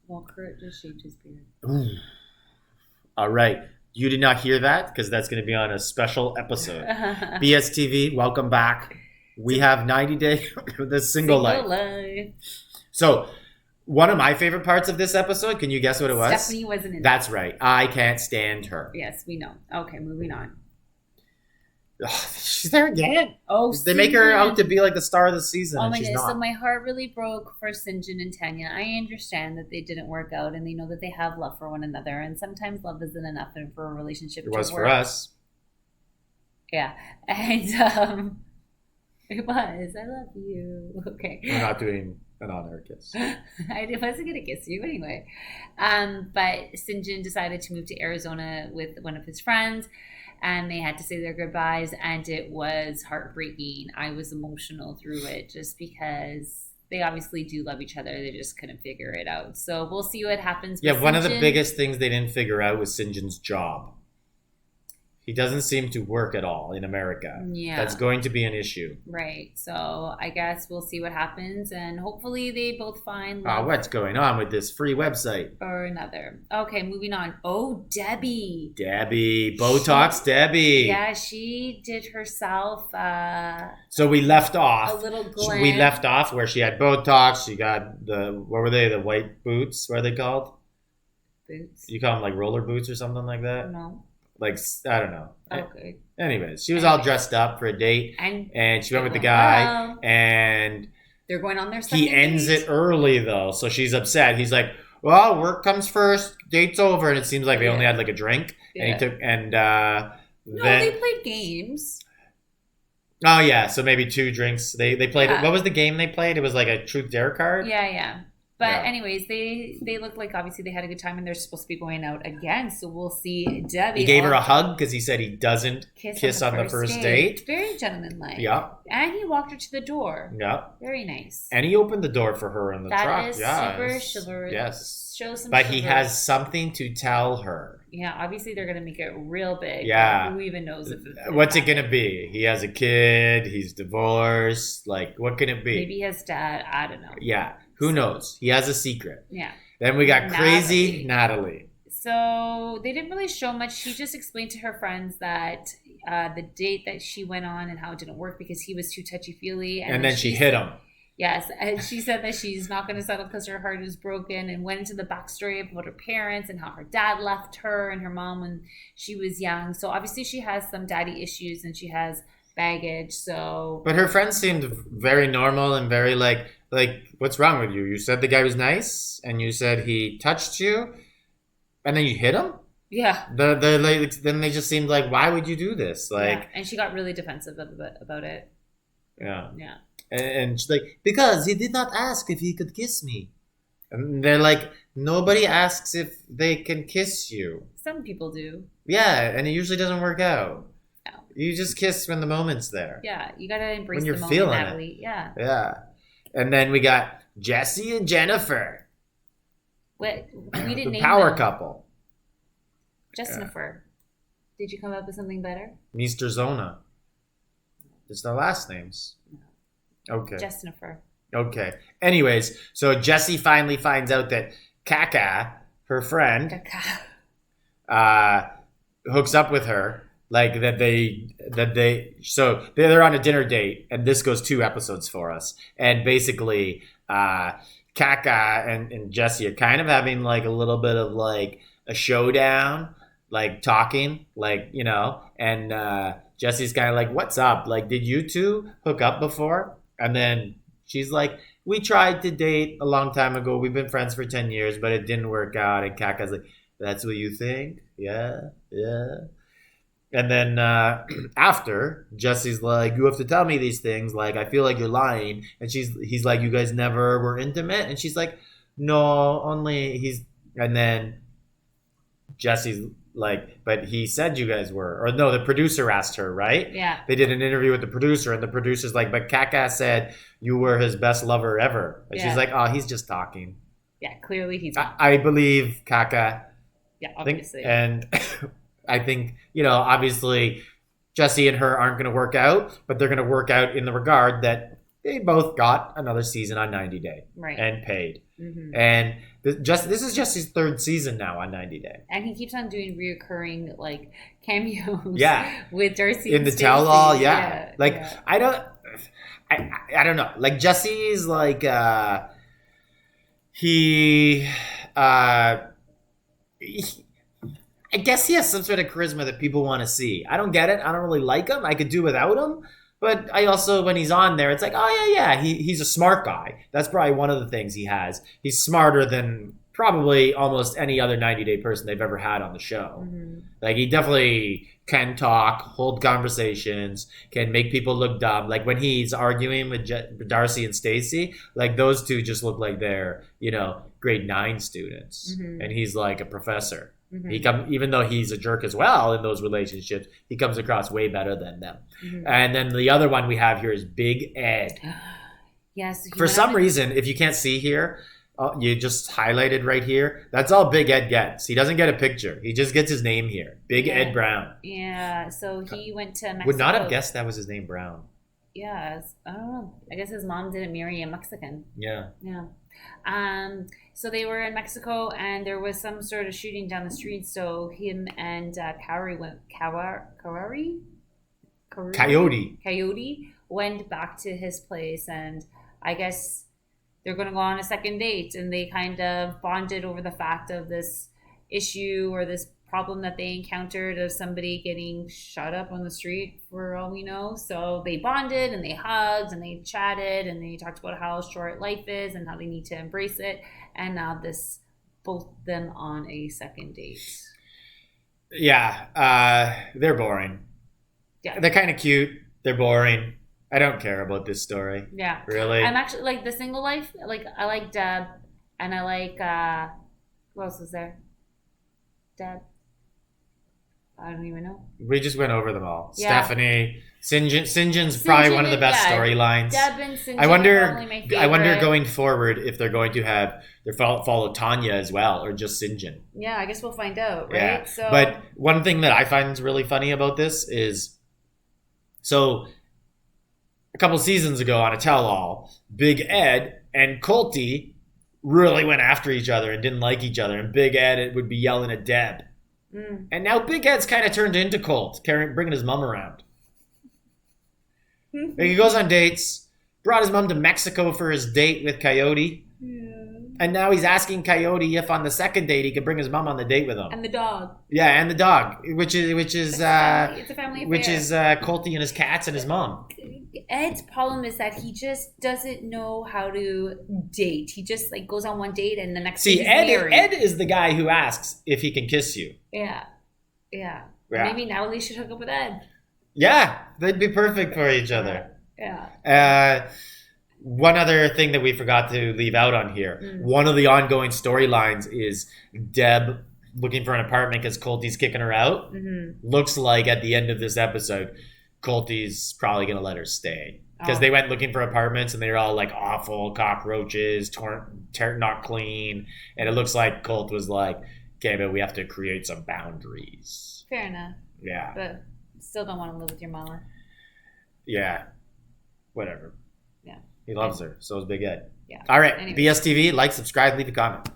Well, Kurt just shaved his beard. All right. You did not hear that because that's going to be on a special episode. BSTV, welcome back. We have 90 Day the Single Life. So, one of my favorite parts of this episode, can you guess what it was? Stephanie wasn't in That's right. I can't stand her. Yes, we know. Okay, moving on. Ugh, she's there again. Oh, they make her out to be like the star of the season. Oh and my she's goodness! not. So my heart really broke for Syngin and Tania. I understand that they didn't work out, and they know that they have love for one another. And sometimes love isn't enough for a relationship. It was to work. for us. Yeah, and it was. I love you. Okay. We're not doing an on-air kiss. I wasn't gonna kiss you anyway. But Syngin decided to move to Arizona with one of his friends. And they had to say their goodbyes, and it was heartbreaking. I was emotional through it just because they obviously do love each other. They just couldn't figure it out. So we'll see what happens. Yeah, one of the biggest things they didn't figure out was Sinjin's job. He doesn't seem to work at all in America. Yeah. That's going to be an issue. Right. So I guess we'll see what happens, and hopefully they both find love. What's going on with this free website? Or another. Okay, moving on. Oh, Debbie. Botox Debbie. Yeah, she did herself so we left off. A little glam. We left off where she had Botox. She got what were they? The white boots? What are they called? Boots. You call them like roller boots or something like that? No. Like, I don't know. Okay. Anyways, she was all dressed up for a date, and she went with the guy, and they're going on their second he ends it early though, so she's upset. He's like, "Well, work comes first, date's over," and it seems like they only had like a drink, and he took then they played games. Oh yeah, so maybe 2 drinks. They played. What was the game they played? It was like a truth dare card. Yeah. But anyways, they look like obviously they had a good time, and they're supposed to be going out again. So we'll see Debbie. He gave her a hug because he said he doesn't kiss on the first date. Very gentlemanlike. Yeah. And he walked her to the door. Yeah. Very nice. And he opened the door for her in the truck. That is super chivalrous. Yes. Show some But he has something to tell her. Yeah, obviously they're going to make it real big. Yeah. Who even knows if what's it going to be? He has a kid. He's divorced. Like, what can it be? Maybe his dad. I don't know. Yeah. Who knows? He has a secret. Yeah. Then we got crazy Natalie. So they didn't really show much. She just explained to her friends that the date that she went on and how it didn't work because he was too touchy-feely. And then she hit him. Yes. And she said that she's not going to settle because her heart is broken, and went into the backstory about her parents and how her dad left her and her mom when she was young. So obviously she has some daddy issues and she has baggage. So, but her friends seemed very normal and very like, what's wrong with you? You said the guy was nice, and you said he touched you, and then you hit him. Yeah. Then they just seemed like, why would you do this? Like, yeah. And she got really defensive about it. Yeah. Yeah. And she's like, because he did not ask if he could kiss me. And they're like, nobody asks if they can kiss you. Some people do. Yeah, and it usually doesn't work out. No. You just kiss when the moment's there. Yeah, you gotta embrace when you're the moment, feeling Natalie. it. Yeah. Yeah. And then we got Jesse and Jennifer. What? We didn't the name power them. Couple. Jennifer. Did you come up with something better? Mr. Zona. There's no last names. Okay. Jennifer. Okay. Anyways, so Jessie finally finds out that Kaka, her friend, hooks up with her. Like so they're on a dinner date, and this goes 2 episodes for us. And basically, Kaka and Jessie are kind of having like a little bit of like a showdown, like talking, like, you know, and Jessie's kind of like, what's up? Like, did you 2 hook up before? And then she's like, we tried to date a long time ago. We've been friends for 10 years, but it didn't work out. And Kaka's like, that's what you think? Yeah. And then after, Jessie's like, you have to tell me these things. Like, I feel like you're lying. And he's like, you guys never were intimate? And she's like, no, only and then Jessie's like, but he said you guys were. Or no, the producer asked her, right? Yeah. They did an interview with the producer, and the producer's like, but Kaka said you were his best lover ever. And she's like, oh, he's just talking. Yeah, clearly he's I believe Kaka. Yeah, obviously. And I think, you know, obviously Jessie and her aren't going to work out, but they're going to work out in the regard that they both got another season on 90 Day. Right. And paid. Mm-hmm. And This is just his third season now on 90 Day. And he keeps on doing reoccurring like cameos. Yeah. With Darcy In and the Stacey. tell-all, yeah. Like yeah. I don't know. Like Jesse's like he I guess he has some sort of charisma that people want to see. I don't get it. I don't really like him. I could do without him. But I also, when he's on there, it's like, oh, yeah. He's a smart guy. That's probably one of the things he has. He's smarter than probably almost any other 90-day person they've ever had on the show. Mm-hmm. Like, he definitely can talk, hold conversations, can make people look dumb. Like, when he's arguing with Darcy and Stacey, like, those two just look like they're, grade 9 students. Mm-hmm. And he's like a professor. Mm-hmm. Even though he's a jerk as well in those relationships, he comes across way better than them. Mm-hmm. And then the other one we have here is Big Ed. Yes. For some reason, if you can't see here, you just highlighted right here. That's all Big Ed gets. He doesn't get a picture. He just gets his name here. Big Ed Brown. Yeah. So he went to Mexico. Would not have guessed that was his name, Brown. Yes. I don't know. I guess his mom didn't marry a Mexican. Yeah. Yeah. So they were in Mexico, and there was some sort of shooting down the street. So him and Coyote went back to his place, and I guess they're going to go on a second date. And they kind of bonded over the fact of this issue or this problem that they encountered of somebody getting shot up on the street, for all we know. So they bonded and they hugged and they chatted and they talked about how short life is and how they need to embrace it. And now both them on a second date. Yeah, they're boring. Yeah, they're kind of cute. They're boring. I don't care about this story. Yeah, really. I'm actually like the single life. Like I like Deb, and I like who else was there? Deb. I don't even know. We just went over them all. Yeah. Stephanie, Sinjin's probably one of the best storylines. Deb and Sinjin I wonder favorite. Going forward if they're going to have follow Tania as well, or just Sinjin. Yeah, I guess we'll find out, right? Yeah. So, but one thing that I find is really funny about this is, so a couple seasons ago on a tell-all, Big Ed and Colty really went after each other and didn't like each other, and Big Ed would be yelling at Deb. And now Big Ed's kind of turned into Colt, bringing his mom around. He goes on dates, brought his mom to Mexico for his date with Coyote. Yeah. And now he's asking Coyote if on the second date he could bring his mom on the date with him. And the dog. Yeah, and the dog, which is it's a family affair. Which is Colty and his cats and his mom. Ed's problem is that he just doesn't know how to date. He just like goes on one date and the next day he's married. Ed is the guy who asks if he can kiss you. Yeah. Maybe Natalie should hook up with Ed. Yeah, they'd be perfect for each other. Yeah. One other thing that we forgot to leave out on here. One of the ongoing storylines is Deb looking for an apartment because Colty's kicking her out. Looks like at the end of this episode, Colty's probably going to let her stay. Because they went looking for apartments and they were all like awful, cockroaches, not clean. And it looks like Colt was like, okay, but we have to create some boundaries. Fair enough. Yeah. But still don't want to live with your mama. Yeah. Whatever. Yeah. He loves her. So is Big Ed. Yeah. All right. Anyways. BSTV, like, subscribe, leave a comment.